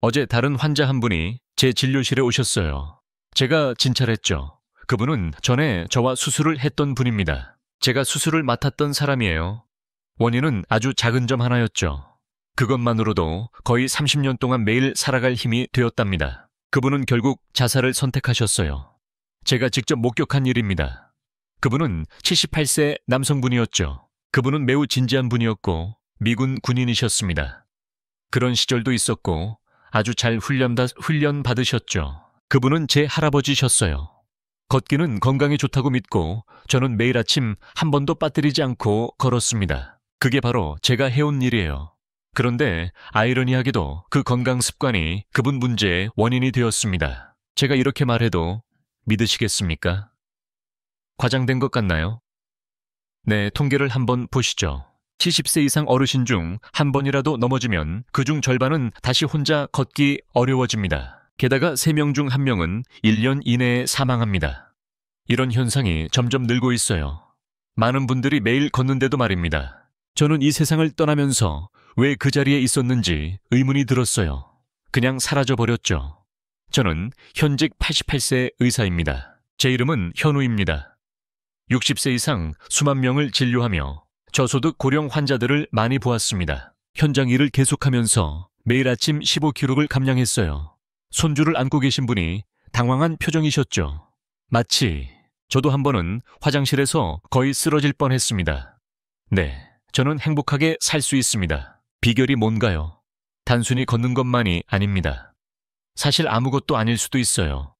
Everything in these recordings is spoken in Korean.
어제 다른 환자 한 분이 제 진료실에 오셨어요. 제가 진찰했죠. 그분은 전에 저와 수술을 했던 분입니다. 제가 수술을 맡았던 사람이에요. 원인은 아주 작은 점 하나였죠. 그것만으로도 거의 30년 동안 매일 살아갈 힘이 되었답니다. 그분은 결국 자살을 선택하셨어요. 제가 직접 목격한 일입니다. 그분은 78세 남성분이었죠. 그분은 매우 진지한 분이었고 미군 군인이셨습니다. 그런 시절도 있었고 아주 잘 훈련 받으셨죠. 그분은 제 할아버지셨어요. 걷기는 건강에 좋다고 믿고 저는 매일 아침 한 번도 빠뜨리지 않고 걸었습니다. 그게 바로 제가 해온 일이에요. 그런데 아이러니하게도 그 건강 습관이 그분 문제의 원인이 되었습니다. 제가 이렇게 말해도 믿으시겠습니까? 과장된 것 같나요? 네, 통계를 한번 보시죠. 70세 이상 어르신 중 한 번이라도 넘어지면 그중 절반은 다시 혼자 걷기 어려워집니다. 게다가 3명 중 1명은 1년 이내에 사망합니다. 이런 현상이 점점 늘고 있어요. 많은 분들이 매일 걷는데도 말입니다. 저는 이 세상을 떠나면서 왜 그 자리에 있었는지 의문이 들었어요. 그냥 사라져버렸죠. 저는 현직 88세 의사입니다. 제 이름은 현우입니다. 60세 이상 수만 명을 진료하며 저소득 고령 환자들을 많이 보았습니다. 현장 일을 계속하면서 매일 아침 15kg를 감량했어요. 손주를 안고 계신 분이 당황한 표정이셨죠. 마치 저도 한 번은 화장실에서 거의 쓰러질 뻔했습니다. 네, 저는 행복하게 살 수 있습니다. 비결이 뭔가요? 단순히 걷는 것만이 아닙니다. 사실 아무것도 아닐 수도 있어요.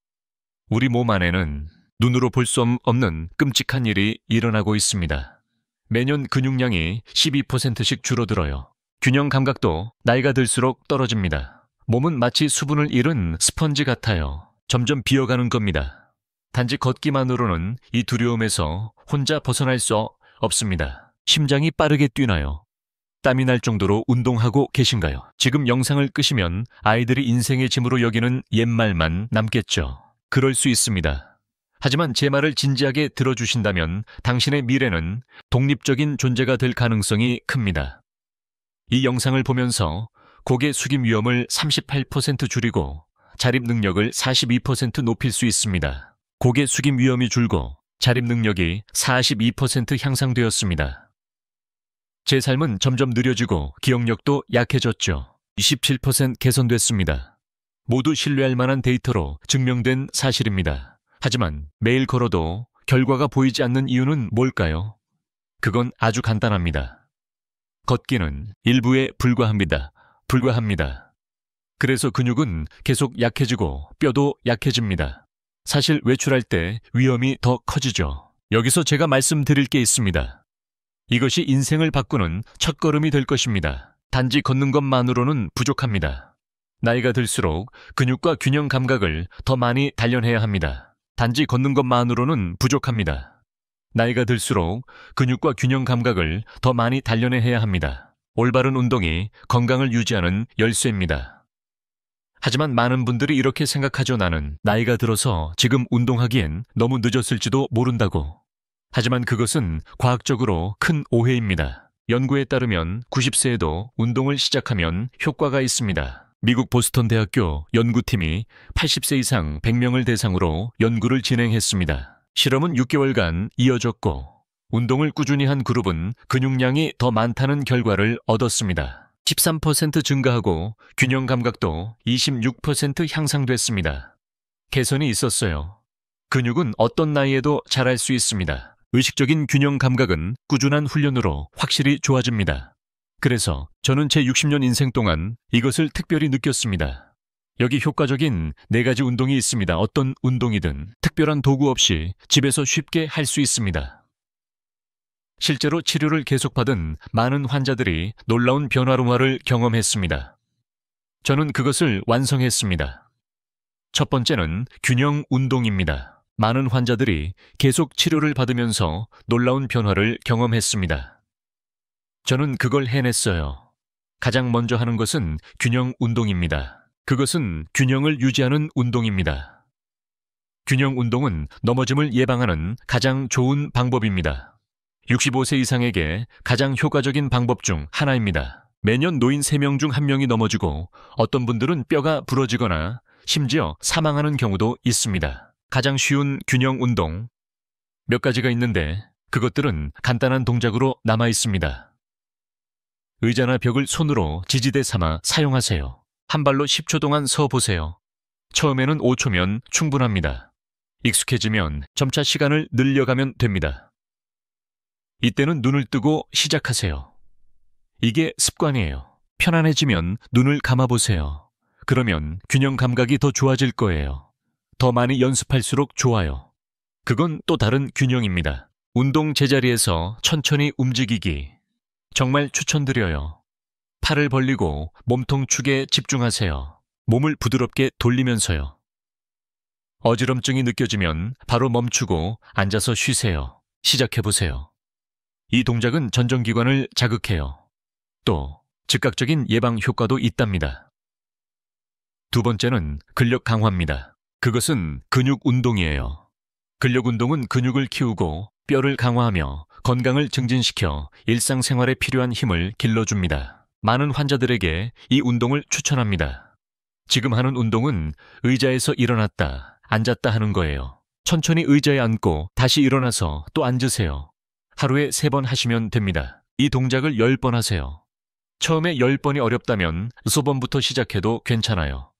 우리 몸 안에는 눈으로 볼 수 없는 끔찍한 일이 일어나고 있습니다. 매년 근육량이 12%씩 줄어들어요. 균형 감각도 나이가 들수록 떨어집니다. 몸은 마치 수분을 잃은 스펀지 같아요. 점점 비어가는 겁니다. 단지 걷기만으로는 이 두려움에서 혼자 벗어날 수 없습니다. 심장이 빠르게 뛰나요? 땀이 날 정도로 운동하고 계신가요? 지금 영상을 끄시면 아이들이 인생의 짐으로 여기는 옛말만 남겠죠. 그럴 수 있습니다. 하지만 제 말을 진지하게 들어주신다면 당신의 미래는 독립적인 존재가 될 가능성이 큽니다. 이 영상을 보면서 고개 숙임 위험을 38% 줄이고 자립 능력을 42% 높일 수 있습니다. 고개 숙임 위험이 줄고 자립 능력이 42% 향상되었습니다. 제 삶은 점점 느려지고 기억력도 약해졌죠. 27% 개선됐습니다. 모두 신뢰할 만한 데이터로 증명된 사실입니다. 하지만 매일 걸어도 결과가 보이지 않는 이유는 뭘까요? 그건 아주 간단합니다. 걷기는 일부에 불과합니다. 그래서 근육은 계속 약해지고 뼈도 약해집니다. 사실 외출할 때 위험이 더 커지죠. 여기서 제가 말씀드릴 게 있습니다. 이것이 인생을 바꾸는 첫걸음이 될 것입니다. 단지 걷는 것만으로는 부족합니다. 나이가 들수록 근육과 균형 감각을 더 많이 단련해야 합니다. 단지 걷는 것만으로는 부족합니다. 나이가 들수록 근육과 균형 감각을 더 많이 단련해야 합니다. 올바른 운동이 건강을 유지하는 열쇠입니다. 하지만 많은 분들이 이렇게 생각하죠. 나는 나이가 들어서 지금 운동하기엔 너무 늦었을지도 모른다고. 하지만 그것은 과학적으로 큰 오해입니다. 연구에 따르면 90세에도 운동을 시작하면 효과가 있습니다. 미국 보스턴 대학교 연구팀이 80세 이상 100명을 대상으로 연구를 진행했습니다. 실험은 6개월간 이어졌고 운동을 꾸준히 한 그룹은 근육량이 더 많다는 결과를 얻었습니다. 13% 증가하고 균형 감각도 26% 향상됐습니다. 개선이 있었어요. 근육은 어떤 나이에도 자랄 수 있습니다. 의식적인 균형 감각은 꾸준한 훈련으로 확실히 좋아집니다. 그래서 저는 제 60년 인생 동안 이것을 특별히 느꼈습니다. 여기 효과적인 4가지 운동이 있습니다. 어떤 운동이든 특별한 도구 없이 집에서 쉽게 할 수 있습니다. 실제로 치료를 계속받은 많은 환자들이 놀라운 변화를 경험했습니다. 저는 그것을 완성했습니다. 첫 번째는 균형 운동입니다. 많은 환자들이 계속 치료를 받으면서 놀라운 변화를 경험했습니다. 저는 그걸 해냈어요. 가장 먼저 하는 것은 균형 운동입니다. 그것은 균형을 유지하는 운동입니다. 균형 운동은 넘어짐을 예방하는 가장 좋은 방법입니다. 65세 이상에게 가장 효과적인 방법 중 하나입니다. 매년 노인 3명 중 1명이 넘어지고 어떤 분들은 뼈가 부러지거나 심지어 사망하는 경우도 있습니다. 가장 쉬운 균형 운동 몇 가지가 있는데 그것들은 간단한 동작으로 남아 있습니다. 의자나 벽을 손으로 지지대 삼아 사용하세요. 한 발로 10초 동안 서 보세요. 처음에는 5초면 충분합니다. 익숙해지면 점차 시간을 늘려가면 됩니다. 이때는 눈을 뜨고 시작하세요. 이게 습관이에요. 편안해지면 눈을 감아보세요. 그러면 균형 감각이 더 좋아질 거예요. 더 많이 연습할수록 좋아요. 그건 또 다른 균형입니다. 운동 제자리에서 천천히 움직이기. 정말 추천드려요. 팔을 벌리고 몸통 축에 집중하세요. 몸을 부드럽게 돌리면서요. 어지럼증이 느껴지면 바로 멈추고 앉아서 쉬세요. 시작해보세요. 이 동작은 전정기관을 자극해요. 또 즉각적인 예방 효과도 있답니다. 두 번째는 근력 강화입니다. 그것은 근육 운동이에요. 근력 운동은 근육을 키우고 뼈를 강화하며 건강을 증진시켜 일상생활에 필요한 힘을 길러줍니다. 많은 환자들에게 이 운동을 추천합니다. 지금 하는 운동은 의자에서 일어났다, 앉았다 하는 거예요. 천천히 의자에 앉고 다시 일어나서 또 앉으세요. 하루에 3번 하시면 됩니다. 이 동작을 10번 하세요. 처음에 10번이 어렵다면 6번부터 시작해도 괜찮아요.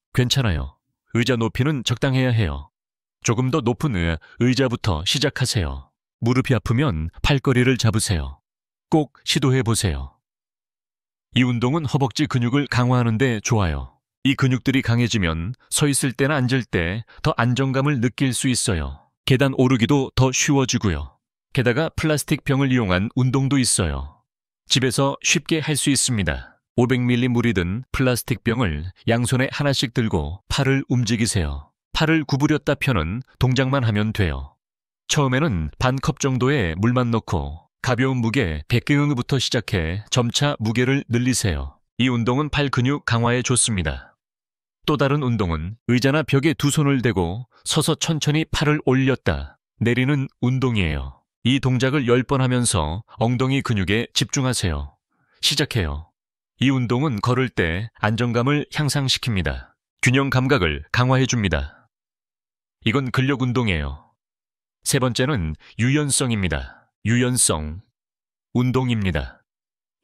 의자 높이는 적당해야 해요. 조금 더 높은 의자부터 시작하세요. 무릎이 아프면 팔걸이를 잡으세요. 꼭 시도해 보세요. 이 운동은 허벅지 근육을 강화하는 데 좋아요. 이 근육들이 강해지면 서 있을 때나 앉을 때 더 안정감을 느낄 수 있어요. 계단 오르기도 더 쉬워지고요. 게다가 플라스틱 병을 이용한 운동도 있어요. 집에서 쉽게 할 수 있습니다. 500ml 물이 든 플라스틱 병을 양손에 하나씩 들고 팔을 움직이세요. 팔을 구부렸다 펴는 동작만 하면 돼요. 처음에는 반 컵 정도의 물만 넣고 가벼운 무게 100g부터 시작해 점차 무게를 늘리세요. 이 운동은 팔 근육 강화에 좋습니다. 또 다른 운동은 의자나 벽에 두 손을 대고 서서 천천히 팔을 올렸다 내리는 운동이에요. 이 동작을 10번 하면서 엉덩이 근육에 집중하세요. 시작해요. 이 운동은 걸을 때 안정감을 향상시킵니다. 균형 감각을 강화해줍니다. 이건 근력 운동이에요. 세 번째는 유연성입니다. 유연성 운동입니다.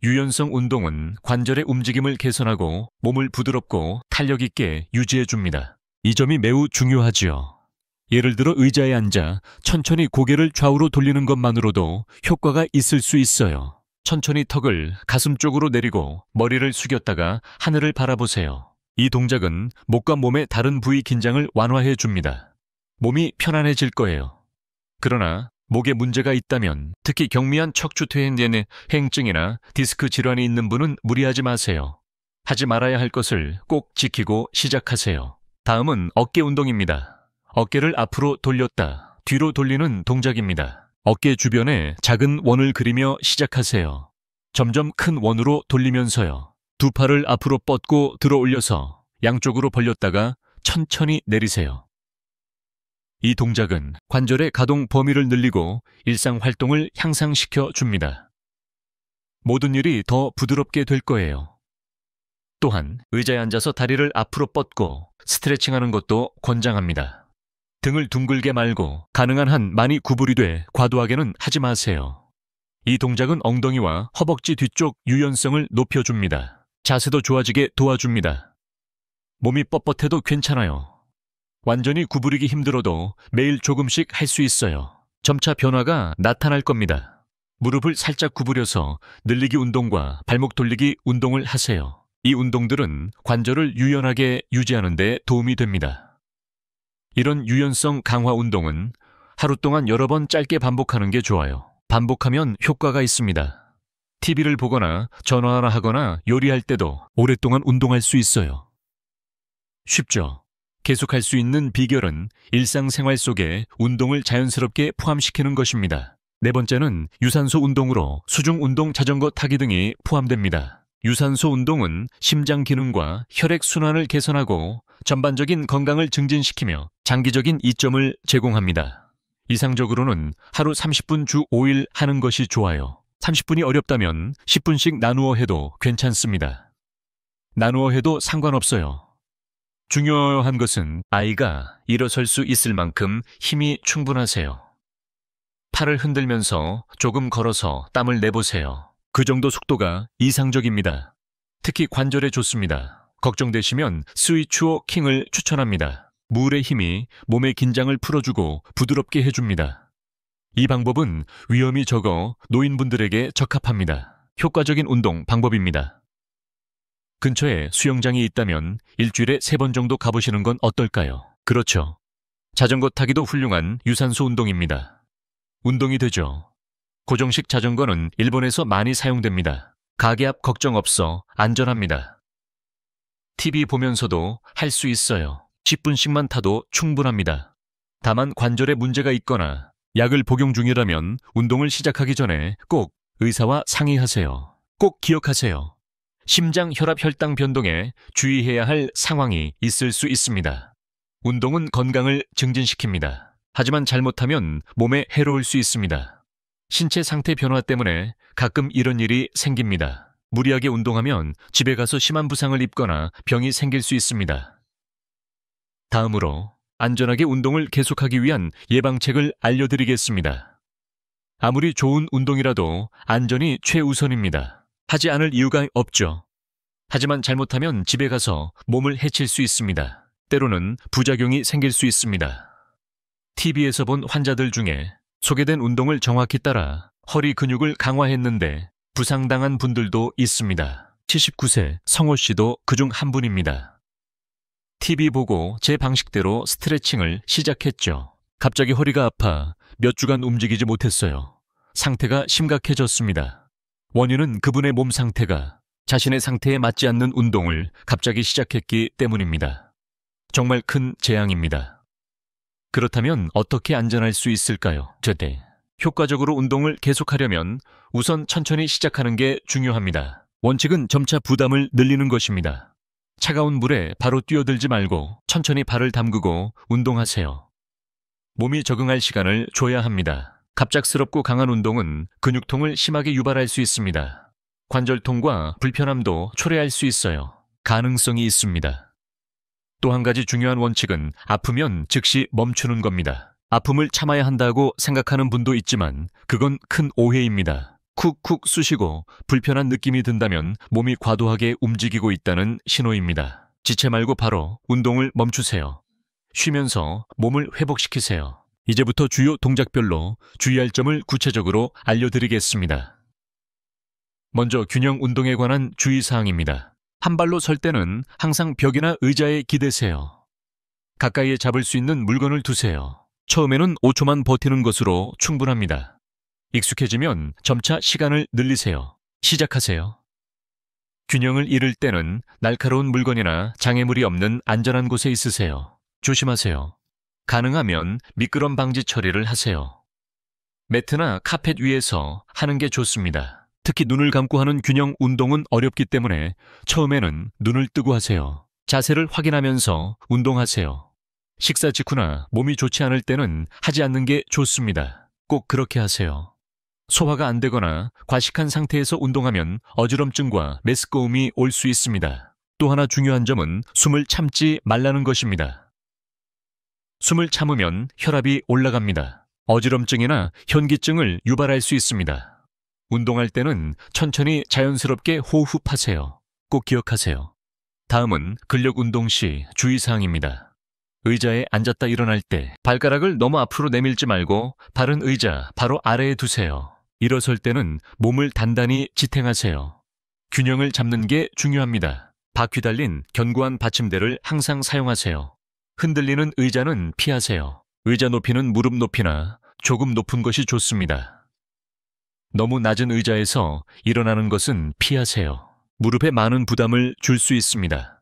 유연성 운동은 관절의 움직임을 개선하고 몸을 부드럽고 탄력 있게 유지해줍니다. 이 점이 매우 중요하지요. 예를 들어 의자에 앉아 천천히 고개를 좌우로 돌리는 것만으로도 효과가 있을 수 있어요. 천천히 턱을 가슴 쪽으로 내리고 머리를 숙였다가 하늘을 바라보세요. 이 동작은 목과 몸의 다른 부위 긴장을 완화해 줍니다. 몸이 편안해질 거예요. 그러나 목에 문제가 있다면 특히 경미한 척추퇴행된 행증이나 디스크 질환이 있는 분은 무리하지 마세요. 하지 말아야 할 것을 꼭 지키고 시작하세요. 다음은 어깨 운동입니다. 어깨를 앞으로 돌렸다, 뒤로 돌리는 동작입니다. 어깨 주변에 작은 원을 그리며 시작하세요. 점점 큰 원으로 돌리면서요. 두 팔을 앞으로 뻗고 들어 올려서 양쪽으로 벌렸다가 천천히 내리세요. 이 동작은 관절의 가동 범위를 늘리고 일상 활동을 향상시켜 줍니다. 모든 일이 더 부드럽게 될 거예요. 또한 의자에 앉아서 다리를 앞으로 뻗고 스트레칭하는 것도 권장합니다. 등을 둥글게 말고 가능한 한 많이 구부리되 과도하게는 하지 마세요. 이 동작은 엉덩이와 허벅지 뒤쪽 유연성을 높여줍니다. 자세도 좋아지게 도와줍니다. 몸이 뻣뻣해도 괜찮아요. 완전히 구부리기 힘들어도 매일 조금씩 할 수 있어요. 점차 변화가 나타날 겁니다. 무릎을 살짝 구부려서 늘리기 운동과 발목 돌리기 운동을 하세요. 이 운동들은 관절을 유연하게 유지하는 데 도움이 됩니다. 이런 유연성 강화 운동은 하루 동안 여러 번 짧게 반복하는 게 좋아요. 반복하면 효과가 있습니다. TV를 보거나 전화나 하거나 요리할 때도 오랫동안 운동할 수 있어요. 쉽죠? 계속할 수 있는 비결은 일상생활 속에 운동을 자연스럽게 포함시키는 것입니다. 네 번째는 유산소 운동으로 수중 운동, 자전거 타기 등이 포함됩니다. 유산소 운동은 심장 기능과 혈액 순환을 개선하고 전반적인 건강을 증진시키며 장기적인 이점을 제공합니다. 이상적으로는 하루 30분 주 5일 하는 것이 좋아요. 30분이 어렵다면 10분씩 나누어 해도 괜찮습니다. 나누어 해도 상관없어요. 중요한 것은 아이가 일어설 수 있을 만큼 힘이 충분하세요. 팔을 흔들면서 조금 걸어서 땀을 내보세요. 그 정도 속도가 이상적입니다. 특히 관절에 좋습니다. 걱정되시면 스위추어 킹을 추천합니다. 무울의 힘이 몸의 긴장을 풀어주고 부드럽게 해줍니다. 이 방법은 위험이 적어 노인분들에게 적합합니다. 효과적인 운동 방법입니다. 근처에 수영장이 있다면 일주일에 3번 정도 가보시는 건 어떨까요? 그렇죠. 자전거 타기도 훌륭한 유산소 운동입니다. 운동이 되죠. 고정식 자전거는 일본에서 많이 사용됩니다. 가게 앞 걱정 없어 안전합니다. TV 보면서도 할 수 있어요. 10분씩만 타도 충분합니다. 다만 관절에 문제가 있거나 약을 복용 중이라면 운동을 시작하기 전에 꼭 의사와 상의하세요. 꼭 기억하세요. 심장, 혈압, 혈당 변동에 주의해야 할 상황이 있을 수 있습니다. 운동은 건강을 증진시킵니다. 하지만 잘못하면 몸에 해로울 수 있습니다. 신체 상태 변화 때문에 가끔 이런 일이 생깁니다. 무리하게 운동하면 집에 가서 심한 부상을 입거나 병이 생길 수 있습니다. 다음으로 안전하게 운동을 계속하기 위한 예방책을 알려드리겠습니다. 아무리 좋은 운동이라도 안전이 최우선입니다. 하지 않을 이유가 없죠. 하지만 잘못하면 집에 가서 몸을 해칠 수 있습니다. 때로는 부작용이 생길 수 있습니다. TV에서 본 환자들 중에 소개된 운동을 정확히 따라 허리 근육을 강화했는데 부상당한 분들도 있습니다. 79세 성호 씨도 그중 한 분입니다. TV 보고 제 방식대로 스트레칭을 시작했죠. 갑자기 허리가 아파 몇 주간 움직이지 못했어요. 상태가 심각해졌습니다. 원인은 그분의 몸 상태가 자신의 상태에 맞지 않는 운동을 갑자기 시작했기 때문입니다. 정말 큰 재앙입니다. 그렇다면 어떻게 안전할 수 있을까요? 저때 효과적으로 운동을 계속하려면 우선 천천히 시작하는 게 중요합니다. 원칙은 점차 부담을 늘리는 것입니다. 차가운 물에 바로 뛰어들지 말고 천천히 발을 담그고 운동하세요. 몸이 적응할 시간을 줘야 합니다. 갑작스럽고 강한 운동은 근육통을 심하게 유발할 수 있습니다. 관절통과 불편함도 초래할 수 있어요. 가능성이 있습니다. 또 한 가지 중요한 원칙은 아프면 즉시 멈추는 겁니다. 아픔을 참아야 한다고 생각하는 분도 있지만 그건 큰 오해입니다. 쿡쿡 쑤시고 불편한 느낌이 든다면 몸이 과도하게 움직이고 있다는 신호입니다. 지체 말고 바로 운동을 멈추세요. 쉬면서 몸을 회복시키세요. 이제부터 주요 동작별로 주의할 점을 구체적으로 알려드리겠습니다. 먼저 균형 운동에 관한 주의사항입니다. 한 발로 설 때는 항상 벽이나 의자에 기대세요. 가까이에 잡을 수 있는 물건을 두세요. 처음에는 5초만 버티는 것으로 충분합니다. 익숙해지면 점차 시간을 늘리세요. 시작하세요. 균형을 잃을 때는 날카로운 물건이나 장애물이 없는 안전한 곳에 있으세요. 조심하세요. 가능하면 미끄럼 방지 처리를 하세요. 매트나 카펫 위에서 하는 게 좋습니다. 특히 눈을 감고 하는 균형 운동은 어렵기 때문에 처음에는 눈을 뜨고 하세요. 자세를 확인하면서 운동하세요. 식사 직후나 몸이 좋지 않을 때는 하지 않는 게 좋습니다. 꼭 그렇게 하세요. 소화가 안 되거나 과식한 상태에서 운동하면 어지럼증과 메스꺼움이 올 수 있습니다. 또 하나 중요한 점은 숨을 참지 말라는 것입니다. 숨을 참으면 혈압이 올라갑니다. 어지럼증이나 현기증을 유발할 수 있습니다. 운동할 때는 천천히 자연스럽게 호흡하세요. 꼭 기억하세요. 다음은 근력 운동 시 주의사항입니다. 의자에 앉았다 일어날 때 발가락을 너무 앞으로 내밀지 말고 바른 의자 바로 아래에 두세요. 일어설 때는 몸을 단단히 지탱하세요. 균형을 잡는 게 중요합니다. 바퀴 달린 견고한 받침대를 항상 사용하세요. 흔들리는 의자는 피하세요. 의자 높이는 무릎 높이나 조금 높은 것이 좋습니다. 너무 낮은 의자에서 일어나는 것은 피하세요. 무릎에 많은 부담을 줄 수 있습니다.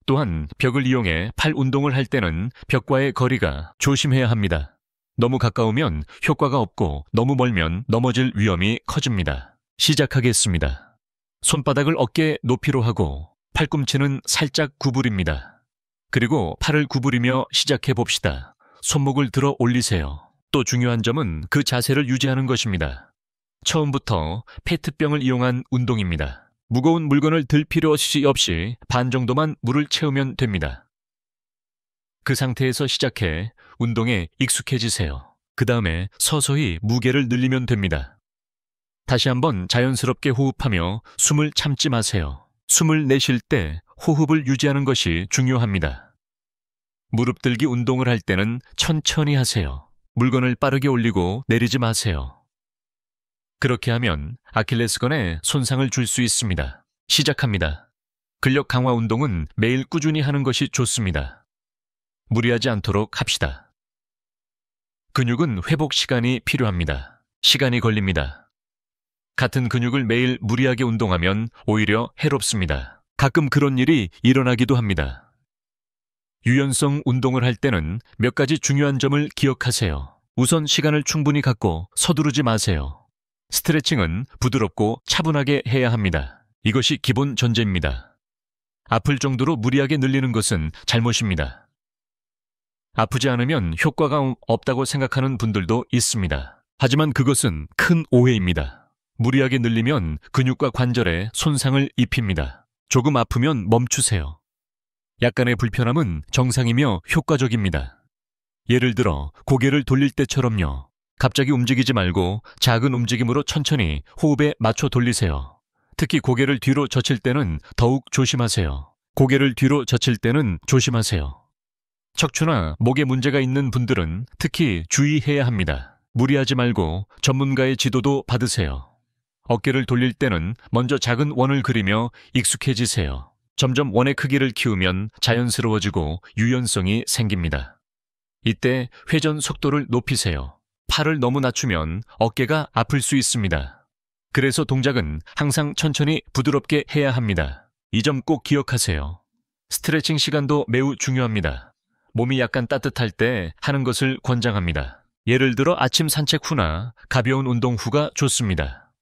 또한 벽을 이용해 팔 운동을 할 때는 벽과의 거리가 조심해야 합니다. 너무 가까우면 효과가 없고 너무 멀면 넘어질 위험이 커집니다. 시작하겠습니다. 손바닥을 어깨 높이로 하고 팔꿈치는 살짝 구부립니다. 그리고 팔을 구부리며 시작해 봅시다. 손목을 들어 올리세요. 또 중요한 점은 그 자세를 유지하는 것입니다. 처음부터 페트병을 이용한 운동입니다. 무거운 물건을 들 필요 없이 반 정도만 물을 채우면 됩니다. 그 상태에서 시작해 운동에 익숙해지세요. 그 다음에 서서히 무게를 늘리면 됩니다. 다시 한번 자연스럽게 호흡하며 숨을 참지 마세요. 숨을 내쉴 때 호흡을 유지하는 것이 중요합니다. 무릎 들기 운동을 할 때는 천천히 하세요. 물건을 빠르게 올리고 내리지 마세요. 그렇게 하면 아킬레스건에 손상을 줄 수 있습니다. 시작합니다. 근력 강화 운동은 매일 꾸준히 하는 것이 좋습니다. 무리하지 않도록 합시다. 근육은 회복 시간이 필요합니다. 시간이 걸립니다. 같은 근육을 매일 무리하게 운동하면 오히려 해롭습니다. 가끔 그런 일이 일어나기도 합니다. 유연성 운동을 할 때는 몇 가지 중요한 점을 기억하세요. 우선 시간을 충분히 갖고 서두르지 마세요. 스트레칭은 부드럽고 차분하게 해야 합니다. 이것이 기본 전제입니다. 아플 정도로 무리하게 늘리는 것은 잘못입니다. 아프지 않으면 효과가 없다고 생각하는 분들도 있습니다. 하지만 그것은 큰 오해입니다. 무리하게 늘리면 근육과 관절에 손상을 입힙니다. 조금 아프면 멈추세요. 약간의 불편함은 정상이며 효과적입니다. 예를 들어 고개를 돌릴 때처럼요. 갑자기 움직이지 말고 작은 움직임으로 천천히 호흡에 맞춰 돌리세요. 특히 고개를 뒤로 젖힐 때는 더욱 조심하세요. 고개를 뒤로 젖힐 때는 조심하세요. 척추나 목에 문제가 있는 분들은 특히 주의해야 합니다. 무리하지 말고 전문가의 지도도 받으세요. 어깨를 돌릴 때는 먼저 작은 원을 그리며 익숙해지세요. 점점 원의 크기를 키우면 자연스러워지고 유연성이 생깁니다. 이때 회전 속도를 높이세요. 팔을 너무 낮추면 어깨가 아플 수 있습니다. 그래서 동작은 항상 천천히 부드럽게 해야 합니다. 이 점 꼭 기억하세요. 스트레칭 시간도 매우 중요합니다. 몸이 약간 따뜻할 때 하는 것을 권장합니다. 예를 들어 아침 산책 후나 가벼운 운동 후가 좋습니다.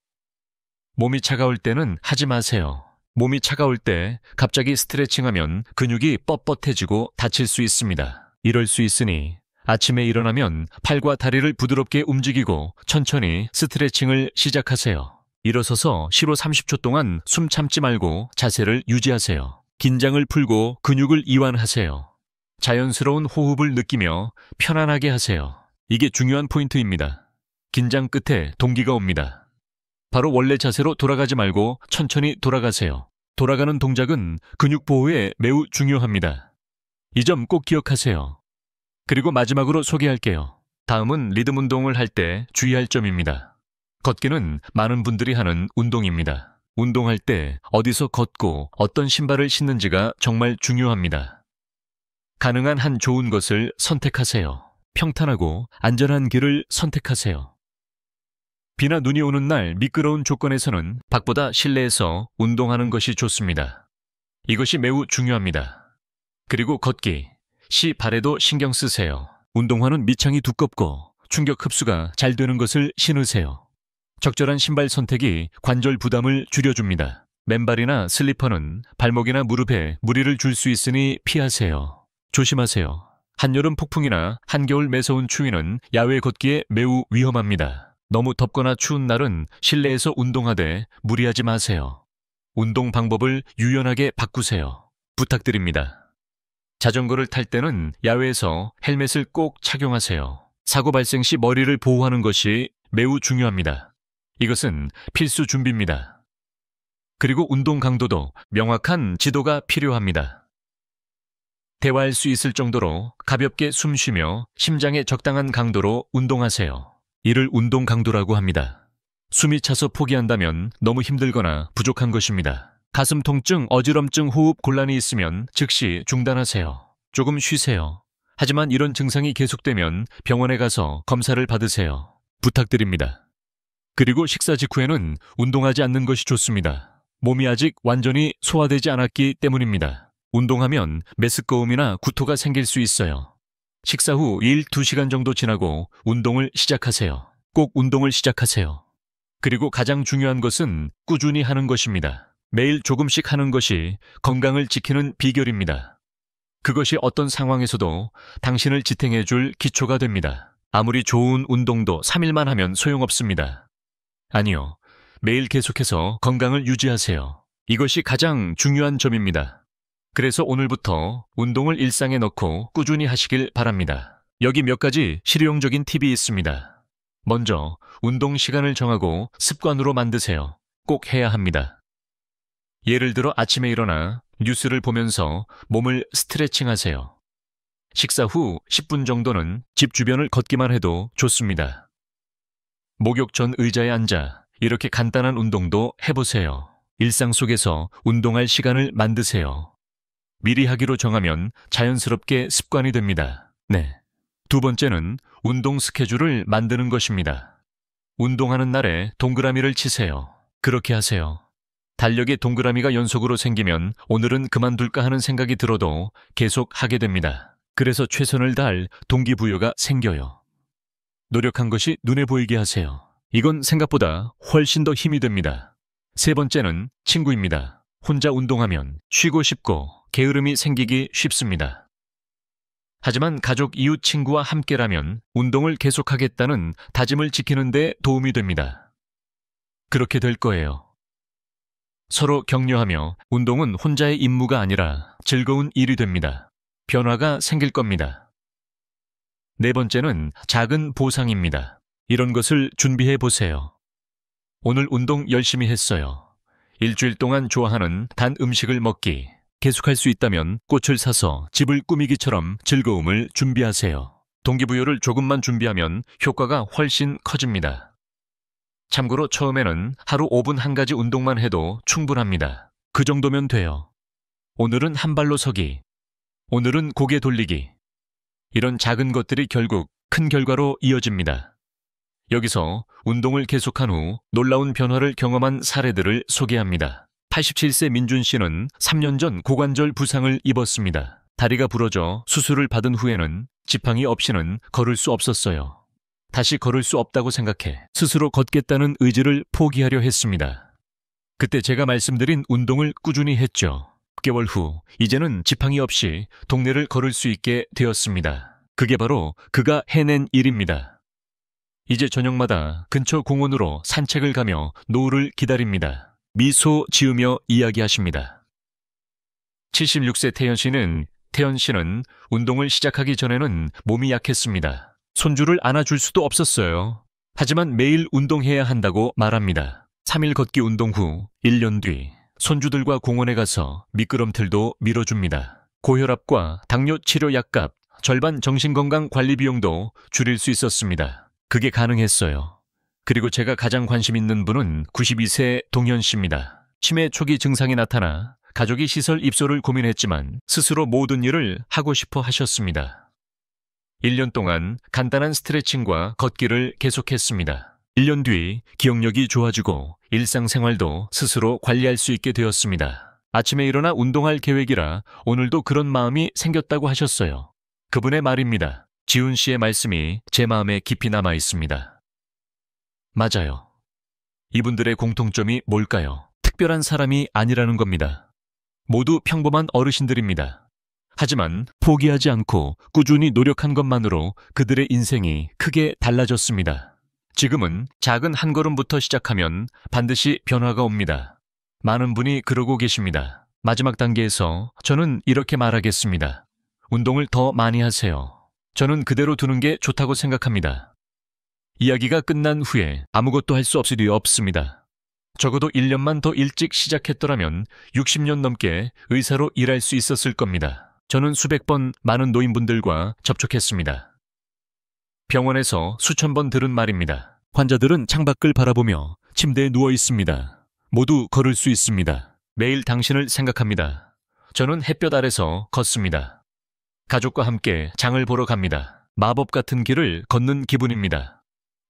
몸이 차가울 때는 하지 마세요. 몸이 차가울 때 갑자기 스트레칭하면 근육이 뻣뻣해지고 다칠 수 있습니다. 이럴 수 있으니 아침에 일어나면 팔과 다리를 부드럽게 움직이고 천천히 스트레칭을 시작하세요. 일어서서 시로 30초 동안 숨 참지 말고 자세를 유지하세요. 긴장을 풀고 근육을 이완하세요. 자연스러운 호흡을 느끼며 편안하게 하세요. 이게 중요한 포인트입니다. 긴장 끝에 동기가 옵니다. 바로 원래 자세로 돌아가지 말고 천천히 돌아가세요. 돌아가는 동작은 근육 보호에 매우 중요합니다. 이 점 꼭 기억하세요. 그리고 마지막으로 소개할게요. 다음은 리듬 운동을 할 때 주의할 점입니다. 걷기는 많은 분들이 하는 운동입니다. 운동할 때 어디서 걷고 어떤 신발을 신는지가 정말 중요합니다. 가능한 한 좋은 것을 선택하세요. 평탄하고 안전한 길을 선택하세요. 비나 눈이 오는 날 미끄러운 조건에서는 밖보다 실내에서 운동하는 것이 좋습니다. 이것이 매우 중요합니다. 그리고 걷기, 시 발에도 신경 쓰세요. 운동화는 밑창이 두껍고 충격 흡수가 잘 되는 것을 신으세요. 적절한 신발 선택이 관절 부담을 줄여줍니다. 맨발이나 슬리퍼는 발목이나 무릎에 무리를 줄 수 있으니 피하세요. 조심하세요. 한여름 폭풍이나 한겨울 매서운 추위는 야외 걷기에 매우 위험합니다. 너무 덥거나 추운 날은 실내에서 운동하되 무리하지 마세요. 운동 방법을 유연하게 바꾸세요. 부탁드립니다. 자전거를 탈 때는 야외에서 헬멧을 꼭 착용하세요. 사고 발생 시 머리를 보호하는 것이 매우 중요합니다. 이것은 필수 준비입니다. 그리고 운동 강도도 명확한 지도가 필요합니다. 대화할 수 있을 정도로 가볍게 숨 쉬며 심장에 적당한 강도로 운동하세요. 이를 운동 강도라고 합니다. 숨이 차서 포기한다면 너무 힘들거나 부족한 것입니다. 가슴 통증, 어지럼증, 호흡 곤란이 있으면 즉시 중단하세요. 조금 쉬세요. 하지만 이런 증상이 계속되면 병원에 가서 검사를 받으세요. 부탁드립니다. 그리고 식사 직후에는 운동하지 않는 것이 좋습니다. 몸이 아직 완전히 소화되지 않았기 때문입니다. 운동하면 메스꺼움이나 구토가 생길 수 있어요. 식사 후 1-2시간 정도 지나고 운동을 시작하세요. 꼭 운동을 시작하세요. 그리고 가장 중요한 것은 꾸준히 하는 것입니다. 매일 조금씩 하는 것이 건강을 지키는 비결입니다. 그것이 어떤 상황에서도 당신을 지탱해 줄 기초가 됩니다. 아무리 좋은 운동도 3일만 하면 소용없습니다. 아니요. 매일 계속해서 건강을 유지하세요. 이것이 가장 중요한 점입니다. 그래서 오늘부터 운동을 일상에 넣고 꾸준히 하시길 바랍니다. 여기 몇 가지 실용적인 팁이 있습니다. 먼저 운동 시간을 정하고 습관으로 만드세요. 꼭 해야 합니다. 예를 들어 아침에 일어나 뉴스를 보면서 몸을 스트레칭하세요. 식사 후 10분 정도는 집 주변을 걷기만 해도 좋습니다. 목욕 전 의자에 앉아 이렇게 간단한 운동도 해보세요. 일상 속에서 운동할 시간을 만드세요. 미리 하기로 정하면 자연스럽게 습관이 됩니다. 네. 두 번째는 운동 스케줄을 만드는 것입니다. 운동하는 날에 동그라미를 치세요. 그렇게 하세요. 달력에 동그라미가 연속으로 생기면 오늘은 그만둘까 하는 생각이 들어도 계속 하게 됩니다. 그래서 최선을 다할 동기부여가 생겨요. 노력한 것이 눈에 보이게 하세요. 이건 생각보다 훨씬 더 힘이 됩니다. 세 번째는 친구입니다. 혼자 운동하면 쉬고 싶고 게으름이 생기기 쉽습니다. 하지만 가족, 이웃, 친구와 함께라면 운동을 계속하겠다는 다짐을 지키는 데 도움이 됩니다. 그렇게 될 거예요. 서로 격려하며 운동은 혼자의 임무가 아니라 즐거운 일이 됩니다. 변화가 생길 겁니다. 네 번째는 작은 보상입니다. 이런 것을 준비해 보세요. 오늘 운동 열심히 했어요. 일주일 동안 좋아하는 단 음식을 먹기. 계속할 수 있다면 꽃을 사서 집을 꾸미기처럼 즐거움을 준비하세요. 동기부여를 조금만 준비하면 효과가 훨씬 커집니다. 참고로 처음에는 하루 5분 한 가지 운동만 해도 충분합니다. 그 정도면 돼요. 오늘은 한 발로 서기. 오늘은 고개 돌리기. 이런 작은 것들이 결국 큰 결과로 이어집니다. 여기서 운동을 계속한 후 놀라운 변화를 경험한 사례들을 소개합니다. 87세 민준 씨는 3년 전 고관절 부상을 입었습니다. 다리가 부러져 수술을 받은 후에는 지팡이 없이는 걸을 수 없었어요. 다시 걸을 수 없다고 생각해 스스로 걷겠다는 의지를 포기하려 했습니다. 그때 제가 말씀드린 운동을 꾸준히 했죠. 6개월 후 이제는 지팡이 없이 동네를 걸을 수 있게 되었습니다. 그게 바로 그가 해낸 일입니다. 이제 저녁마다 근처 공원으로 산책을 가며 노을을 기다립니다. 미소 지으며 이야기하십니다. 76세 태연 씨는 운동을 시작하기 전에는 몸이 약했습니다. 손주를 안아줄 수도 없었어요. 하지만 매일 운동해야 한다고 말합니다. 3일 걷기 운동 후 1년 뒤 손주들과 공원에 가서 미끄럼틀도 밀어줍니다. 고혈압과 당뇨 치료 약값, 절반 정신건강 관리 비용도 줄일 수 있었습니다. 그게 가능했어요. 그리고 제가 가장 관심 있는 분은 92세 동현 씨입니다. 치매 초기 증상이 나타나 가족이 시설 입소를 고민했지만 스스로 모든 일을 하고 싶어 하셨습니다. 1년 동안 간단한 스트레칭과 걷기를 계속했습니다. 1년 뒤 기억력이 좋아지고 일상생활도 스스로 관리할 수 있게 되었습니다. 아침에 일어나 운동할 계획이라 오늘도 그런 마음이 생겼다고 하셨어요. 그분의 말입니다. 지훈 씨의 말씀이 제 마음에 깊이 남아 있습니다. 맞아요. 이분들의 공통점이 뭘까요? 특별한 사람이 아니라는 겁니다. 모두 평범한 어르신들입니다. 하지만 포기하지 않고 꾸준히 노력한 것만으로 그들의 인생이 크게 달라졌습니다. 지금은 작은 한 걸음부터 시작하면 반드시 변화가 옵니다. 많은 분이 그러고 계십니다. 마지막 단계에서 저는 이렇게 말하겠습니다. 운동을 더 많이 하세요. 저는 그대로 두는 게 좋다고 생각합니다. 이야기가 끝난 후에 아무것도 할 수 없을 리 없습니다. 적어도 1년만 더 일찍 시작했더라면 60년 넘게 의사로 일할 수 있었을 겁니다. 저는 수백 번 많은 노인분들과 접촉했습니다. 병원에서 수천 번 들은 말입니다. 환자들은 창밖을 바라보며 침대에 누워 있습니다. 모두 걸을 수 있습니다. 매일 당신을 생각합니다. 저는 햇볕 아래서 걷습니다. 가족과 함께 장을 보러 갑니다. 마법 같은 길을 걷는 기분입니다.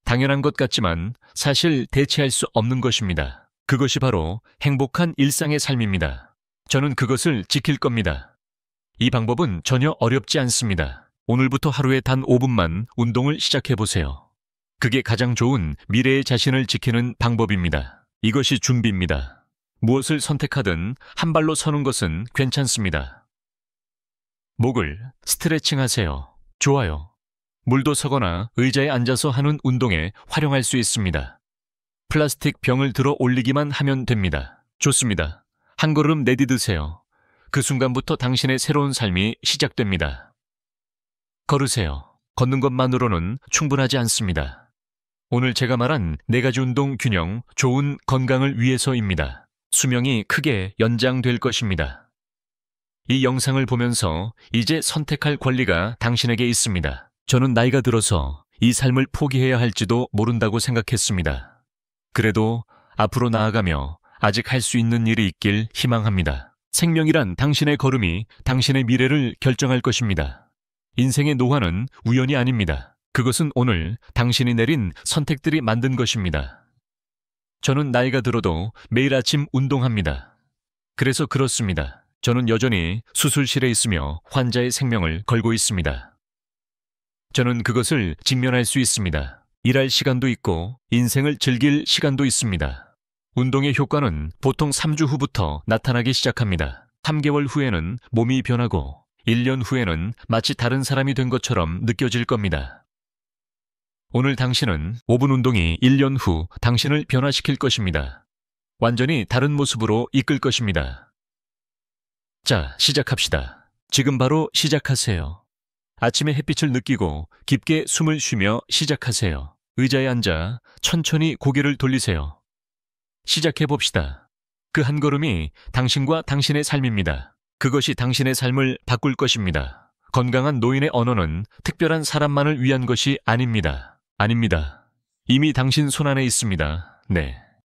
당연한 것 같지만 사실 대체할 수 없는 것입니다. 그것이 바로 행복한 일상의 삶입니다. 저는 그것을 지킬 겁니다. 이 방법은 전혀 어렵지 않습니다. 오늘부터 하루에 단 5분만 운동을 시작해보세요. 그게 가장 좋은 미래의 자신을 지키는 방법입니다. 이것이 준비입니다. 무엇을 선택하든 한 발로 서는 것은 괜찮습니다. 목을 스트레칭 하세요. 좋아요. 물도 서거나 의자에 앉아서 하는 운동에 활용할 수 있습니다. 플라스틱 병을 들어 올리기만 하면 됩니다. 좋습니다. 한 걸음 내디드세요. 그 순간부터 당신의 새로운 삶이 시작됩니다. 걸으세요. 걷는 것만으로는 충분하지 않습니다. 오늘 제가 말한 4가지 운동 균형, 좋은 건강을 위해서입니다. 수명이 크게 연장될 것입니다. 이 영상을 보면서 이제 선택할 권리가 당신에게 있습니다. 저는 나이가 들어서 이 삶을 포기해야 할지도 모른다고 생각했습니다. 그래도 앞으로 나아가며 아직 할 수 있는 일이 있길 희망합니다. 생명이란 당신의 걸음이 당신의 미래를 결정할 것입니다. 인생의 노화는 우연이 아닙니다. 그것은 오늘 당신이 내린 선택들이 만든 것입니다. 저는 나이가 들어도 매일 아침 운동합니다. 그래서 그렇습니다. 저는 여전히 수술실에 있으며 환자의 생명을 걸고 있습니다. 저는 그것을 직면할 수 있습니다. 일할 시간도 있고 인생을 즐길 시간도 있습니다. 운동의 효과는 보통 3주 후부터 나타나기 시작합니다. 3개월 후에는 몸이 변하고 1년 후에는 마치 다른 사람이 된 것처럼 느껴질 겁니다. 오늘 당신은 5분 운동이 1년 후 당신을 변화시킬 것입니다. 완전히 다른 모습으로 이끌 것입니다. 자, 시작합시다. 지금 바로 시작하세요. 아침의 햇빛을 느끼고 깊게 숨을 쉬며 시작하세요. 의자에 앉아 천천히 고개를 돌리세요. 시작해봅시다. 그 한 걸음이 당신과 당신의 삶입니다. 그것이 당신의 삶을 바꿀 것입니다. 건강한 노인의 언어는 특별한 사람만을 위한 것이 아닙니다. 아닙니다. 이미 당신 손안에 있습니다. 네.